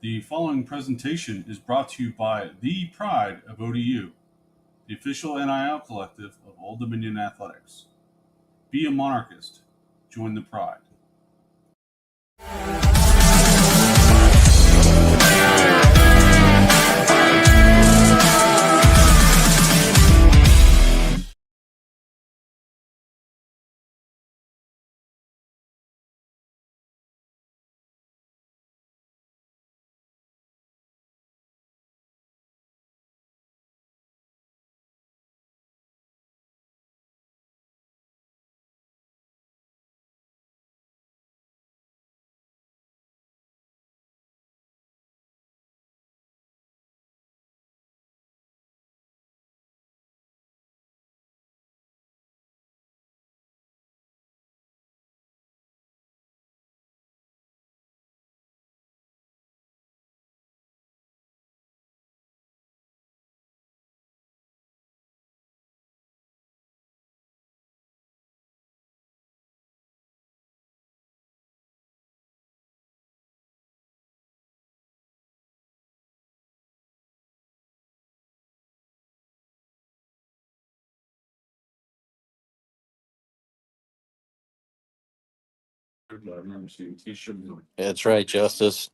The following presentation is brought to you by the Pride of ODU, the official NIL collective of Old Dominion Athletics. Be a monarchist. Join the Pride. That's right, Justice.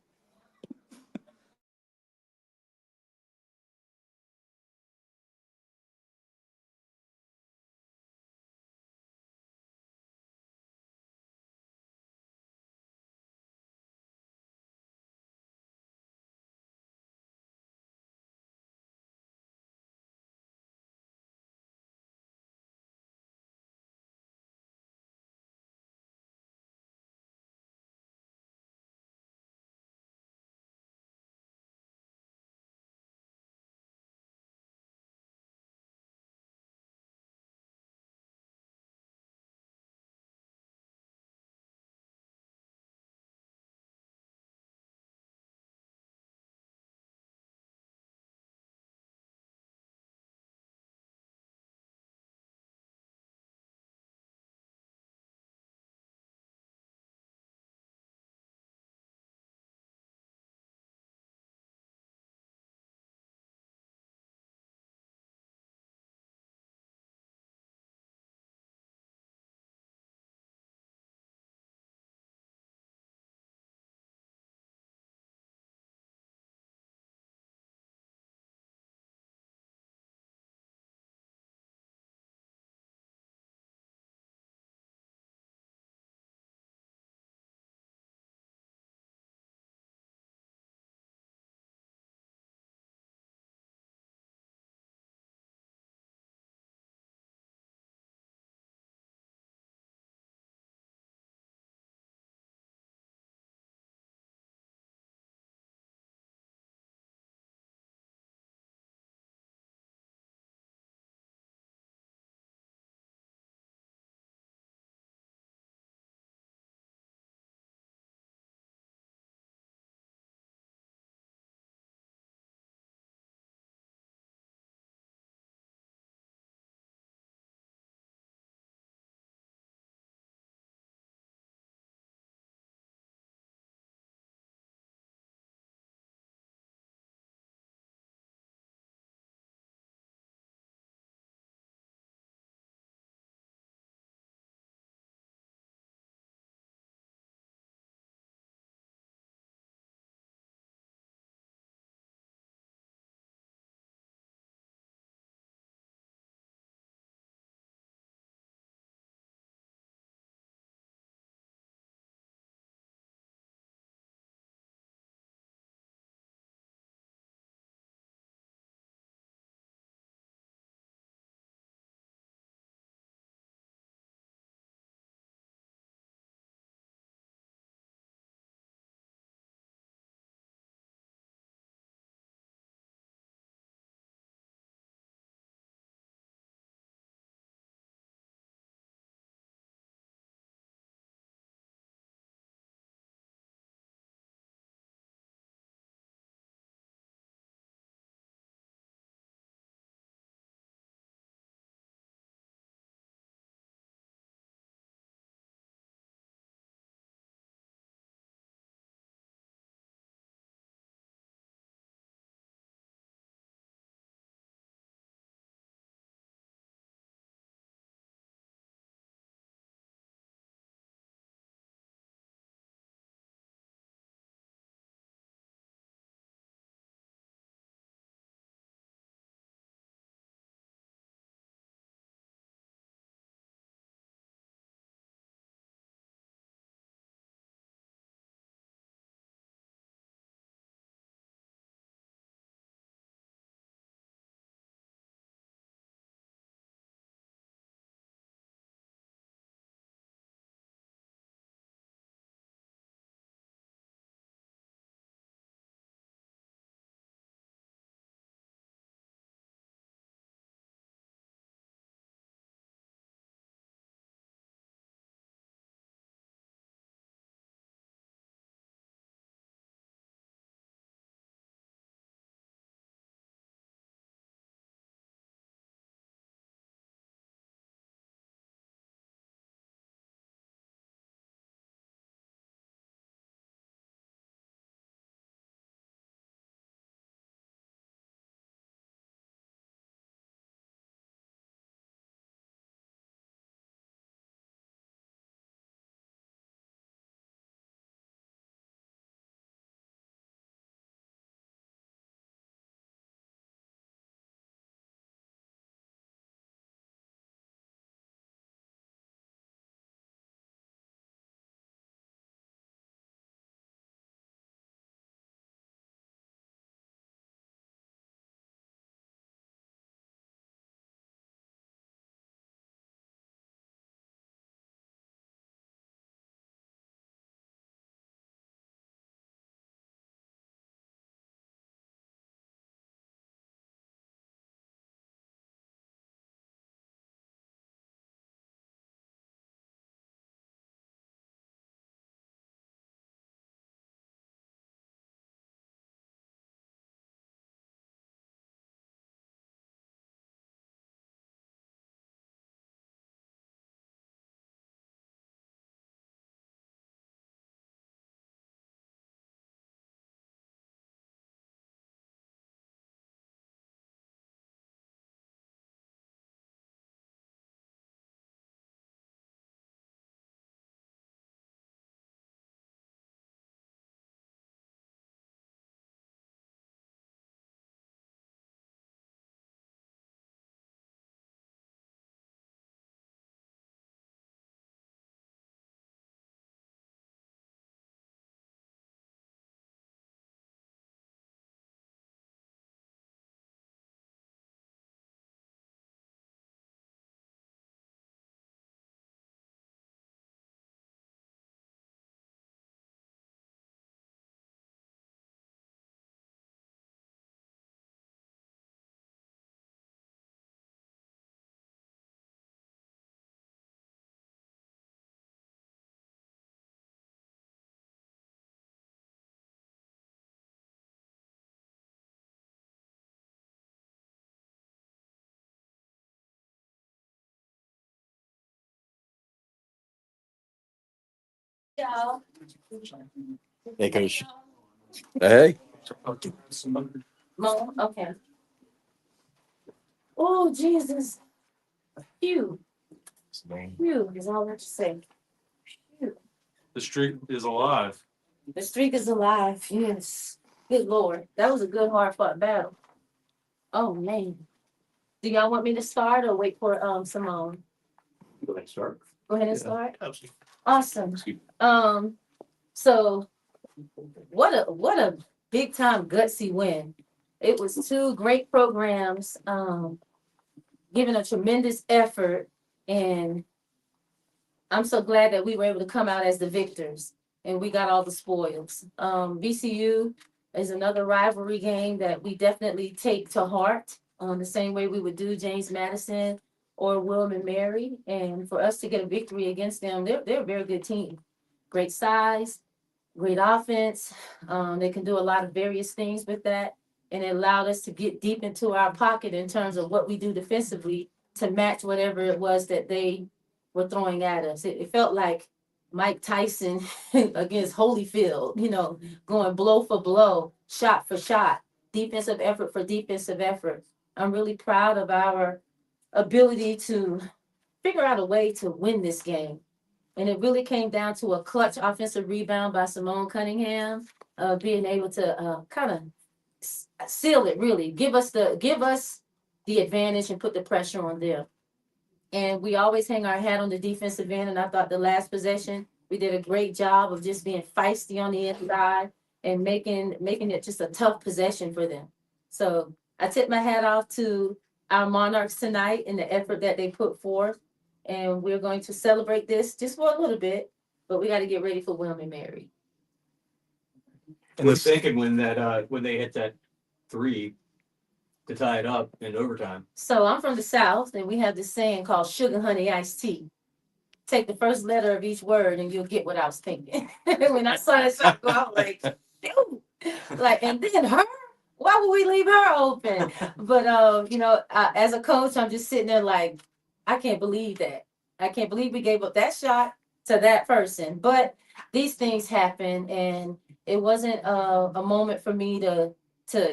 y'all. Hey, Coach. Hey. Mo, okay. Oh, Jesus. Phew. Phew is all I have to say. Phew. The streak is alive. The streak is alive. Yes. Good Lord. That was a good, hard fought battle. Oh, man. Do y'all want me to start or wait for Simone? Go ahead and start. Go ahead and start. Absolutely. Awesome. So what a big time gutsy win. It was two great programs giving a tremendous effort, and I'm so glad that we were able to come out as the victors and we got all the spoils. VCU is another rivalry game that we definitely take to heart, the same way we would do James Madison or William and Mary. And for us to get a victory against them, they're a very good team. Great size, great offense. They can do a lot of various things with that. And it allowed us to get deep into our pocket in terms of what we do defensively to match whatever it was that they were throwing at us. It felt like Mike Tyson against Holyfield, going blow for blow, shot for shot, defensive effort for defensive effort. I'm really proud of our ability to figure out a way to win this game. And it really came down to a clutch offensive rebound by Simone Cunningham, being able to kind of seal it, really give us the advantage and put the pressure on them. And we always hang our hat on the defensive end. And I thought the last possession, we did a great job of just being feisty on the inside and making it just a tough possession for them. So I tip my hat off to our Monarchs tonight and the effort that they put forth. And we're going to celebrate this just for a little bit, but we got to get ready for William and Mary. And the second when they hit that three to tie it up in overtime. So I'm from the South, and we have this saying called sugar honey iced tea. Take the first letter of each word, and you'll get what I was thinking. When I saw that shot go out, like, dude, and then her. Why would we leave her open? But as a coach, I'm just sitting there like, I can't believe that. I can't believe we gave up that shot to that person. But these things happen, and it wasn't a moment for me to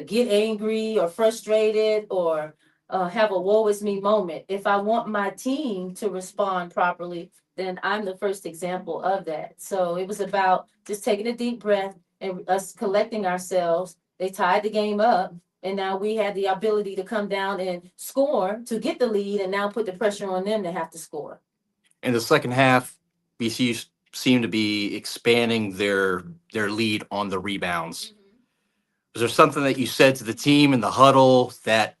get angry or frustrated or have a woe is me moment. If I want my team to respond properly, then I'm the first example of that. So it was about just taking a deep breath and us collecting ourselves. They tied the game up, and now we had the ability to come down and score to get the lead, and now put the pressure on them to have to score. In the second half, VCU seemed to be expanding their lead on the rebounds. Was there something that you said to the team in the huddle that,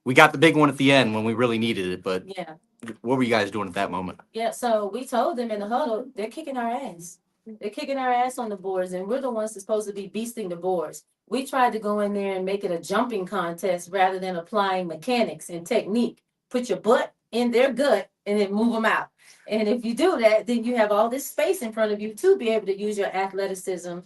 we got the big one at the end when we really needed it, but Yeah. What were you guys doing at that moment? Yeah, so we told them in the huddle, they're kicking our ass. They're kicking our ass on the boards, and we're the ones that's supposed to be beasting the boards. We tried to go in there and make it a jumping contest rather than applying mechanics and technique. Put your butt in their gut and then move them out. And if you do that, then you have all this space in front of you to be able to use your athleticism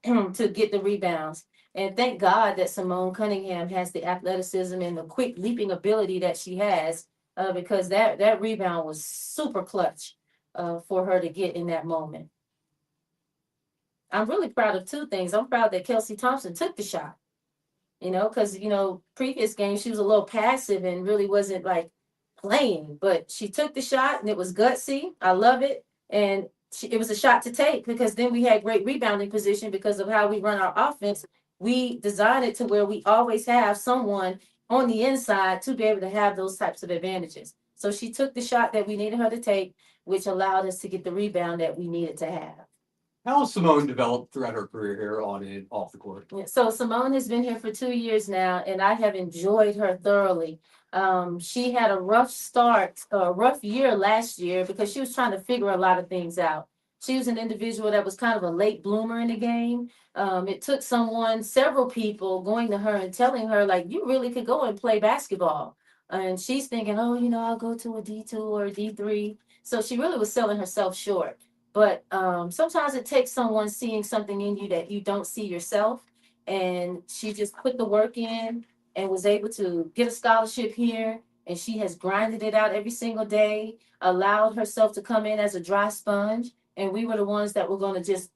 to get the rebounds. And thank God that Simone Cunningham has the athleticism and the quick leaping ability that she has, because that rebound was super clutch for her to get in that moment. I'm really proud of two things. I'm proud that Kelsey Thompson took the shot, because, previous games she was a little passive and really wasn't like playing, but she took the shot and it was gutsy. I love it. And it was a shot to take, because then we had great rebounding position because of how we run our offense. We designed it to where we always have someone on the inside to be able to have those types of advantages. So she took the shot that we needed her to take, which allowed us to get the rebound that we needed to have. How has Simone developed throughout her career here on and off the court? Yeah, so Simone has been here for 2 years now, and I have enjoyed her thoroughly. She had a rough year last year because she was trying to figure a lot of things out. She was an individual that was kind of a late bloomer in the game. It took several people going to her and telling her, like, you really could go and play basketball. And she's thinking, oh, I'll go to a D2 or a D3. So she really was selling herself short. But sometimes it takes someone seeing something in you that you don't see yourself. And she just put the work in and was able to get a scholarship here. And she has grinded it out every single day, allowed herself to come in as a dry sponge. and we were the ones that were going to just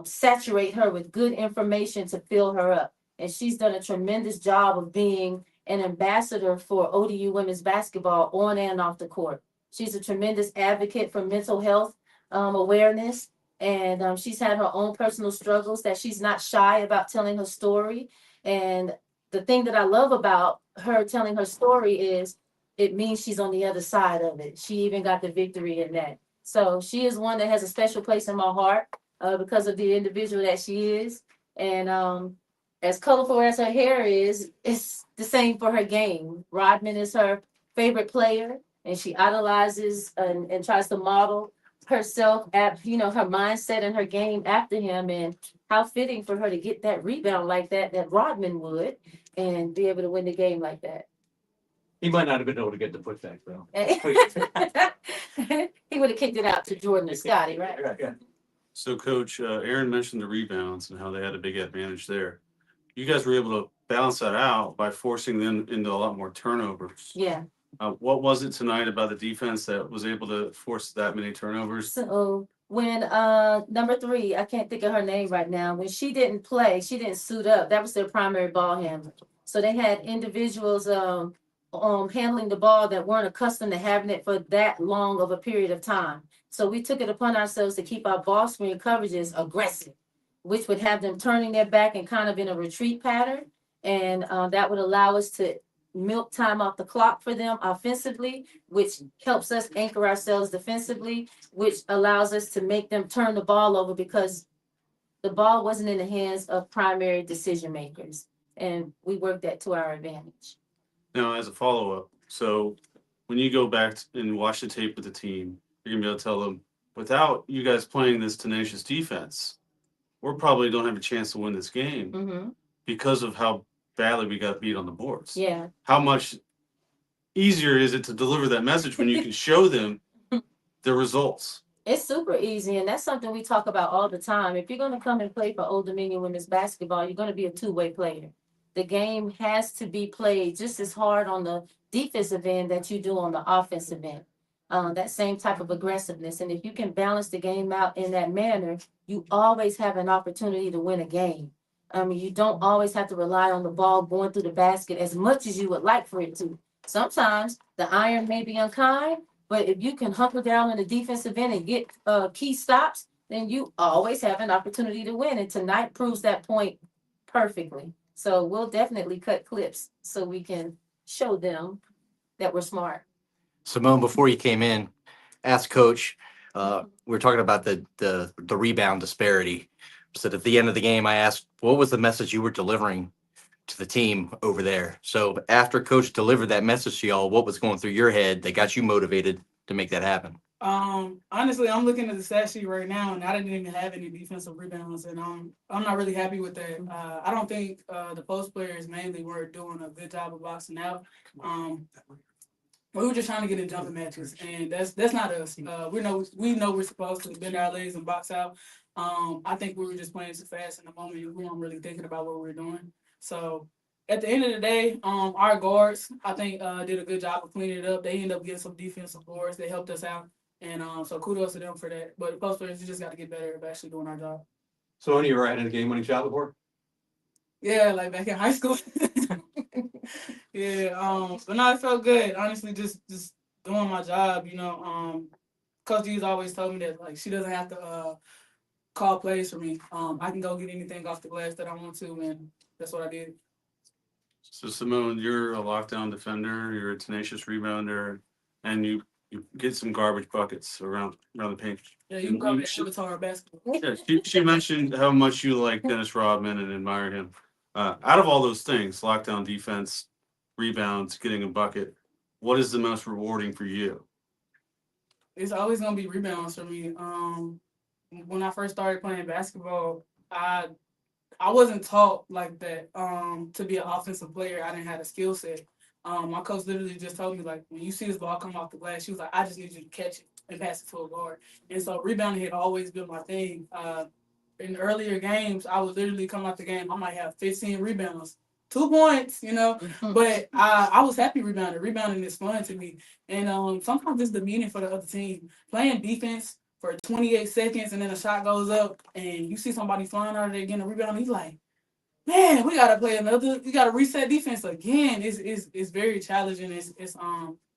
saturate her with good information to fill her up. And she's done a tremendous job of being an ambassador for ODU women's basketball on and off the court. She's a tremendous advocate for mental health awareness, and she's had her own personal struggles that she's not shy about telling her story. And the thing that I love about her telling her story is it means she's on the other side of it. She even got the victory in that. So she is one that has a special place in my heart because of the individual that she is. And as colorful as her hair is, it's the same for her game. Rodman is her favorite player, and she idolizes and tries to model herself at, her mindset and her game after him. And how fitting for her to get that rebound like that Rodman would, and be able to win the game like that. He might not have been able to get the putback, though. He would have kicked it out to Jordan or Scotty, right? Yeah. So, Coach, Aaron mentioned the rebounds and how they had a big advantage there. You guys were able to balance that out by forcing them into a lot more turnovers. Yeah. What was it tonight about the defense that was able to force that many turnovers? So when number 3, I can't think of her name right now, when she didn't play, she didn't suit up. That was their primary ball handler. So they had individuals handling the ball that weren't accustomed to having it for that long of a period of time. So we took it upon ourselves to keep our ball screen coverages aggressive, which would have them turning their back and kind of in a retreat pattern. And that would allow us to milk time off the clock for them offensively, which helps us anchor ourselves defensively, which allows us to make them turn the ball over because the ball wasn't in the hands of primary decision makers. And we worked that to our advantage. Now, as a follow-up, so when you go back and watch the tape with the team, you're going to be able to tell them, without you guys playing this tenacious defense, we're probably don't have a chance to win this game because of how badly we got beat on the boards. Yeah. How much easier is it to deliver that message when you can show them the results? It's super easy, and that's something we talk about all the time. If you're going to come and play for Old Dominion women's basketball, you're going to be a two-way player. The game has to be played just as hard on the defensive end that you do on the offensive end. That same type of aggressiveness. And if you can balance the game out in that manner, you always have an opportunity to win a game. I mean, you don't always have to rely on the ball going through the basket as much as you would like for it to. Sometimes the iron may be unkind, but if you can hunker down in the defensive end and get key stops, then you always have an opportunity to win. And tonight proves that point perfectly. So we'll definitely cut clips so we can show them that we're smart. Simone, before you came in, asked Coach, we were talking about the rebound disparity. So at the end of the game, I asked, what was the message you were delivering to the team over there? So after Coach delivered that message to y'all, what was going through your head that got you motivated to make that happen? Honestly, I'm looking at the stat sheet right now, and I didn't even have any defensive rebounds, and I'm not really happy with that. I don't think the post players mainly were doing a good job of boxing out. We were just trying to get in jumping matches, and that's not us. We know we're supposed to bend our legs and box out. I think we were just playing too fast in the moment, and we weren't really thinking about what we were doing. So at the end of the day, our guards, I think, did a good job of cleaning it up. They ended up getting some defensive boards. They helped us out. And so kudos to them for that. But post players, we just got to get better at actually doing our job. So when you were at a game-winning shot before? Yeah, like back in high school. Yeah, but no, it felt good. Honestly, just doing my job, Coach D's always told me that, like, she doesn't have to call plays for me. I can go get anything off the glass that I want to, and that's what I did. So, Simone, you're a lockdown defender, you're a tenacious rebounder, and you get some garbage buckets around the paint. Yeah, you can call me Avatar basketball. Yeah, she mentioned how much you like Dennis Rodman and admire him. Out of all those things, lockdown defense, rebounds, getting a bucket, what is the most rewarding for you? It's always gonna be rebounds for me. When I first started playing basketball, I wasn't taught like that. To be an offensive player, I didn't have a skill set. My coach literally just told me, like, when you see this ball come off the glass, she was like, I just need you to catch it and pass it to a guard. And so rebounding had always been my thing. In earlier games, I would literally come out the game, I might have 15 rebounds, 2 points, but I was happy rebounding. Rebounding is fun to me. And sometimes it's demeaning for the other team. Playing defense, for 28 seconds and then a shot goes up and you see somebody flying out of there getting a rebound, he's like, man, we gotta play another. We gotta reset defense again. It's very challenging.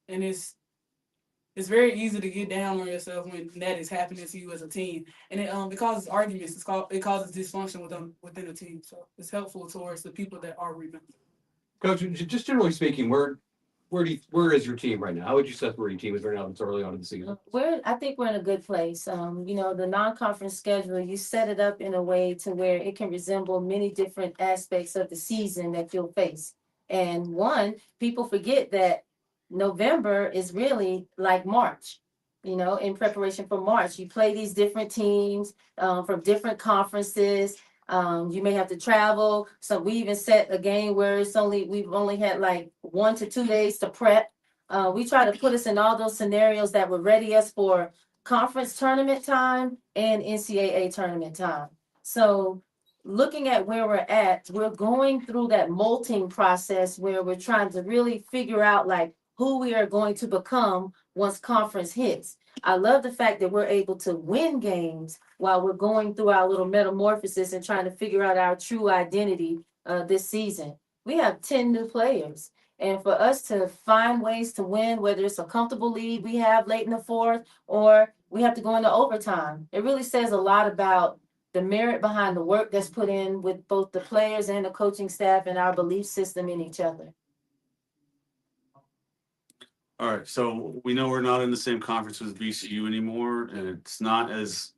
And it's very easy to get down on yourself when that is happening to you as a team, and it causes arguments. It causes dysfunction within the team. So it's helpful towards the people that are rebounding. Coach, just generally speaking, where is your team right now? How would you assess where your team is right now? It's early on in the season. I think we're in a good place. The non-conference schedule, you set it up in a way to where it can resemble many different aspects of the season that you'll face. And one, people forget that November is really like March. In preparation for March, you play these different teams from different conferences. You may have to travel. So we even set a game where we've only had like 1 to 2 days to prep. We try to put us in all those scenarios that would ready us for conference tournament time and NCAA tournament time. So looking at where we're going through that molting process where we're trying to really figure out like who we are going to become once conference hits. I love the fact that we're able to win games while we're going through our little metamorphosis and trying to figure out our true identity this season. We have 10 new players. And for us to find ways to win, whether it's a comfortable lead we have late in the fourth or we have to go into overtime, it really says a lot about the merit behind the work that's put in with both the players and the coaching staff and our belief system in each other. All right, so we know we're not in the same conference with VCU anymore, and it's not as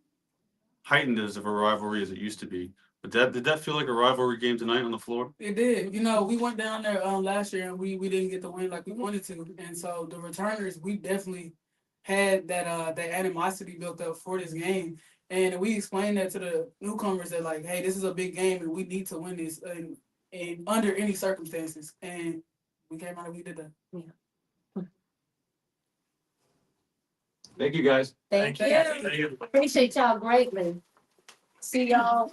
heightened as of a rivalry as it used to be. But did that feel like a rivalry game tonight on the floor? It did. We went down there last year and we didn't get the win like we wanted to. And so the returners, we definitely had that animosity built up for this game. And we explained that to the newcomers that like, hey, this is a big game and we need to win this and under any circumstances. And we came out and we did that. Yeah. Thank you, guys. Thank you. Thank you. Appreciate y'all greatly. See y'all.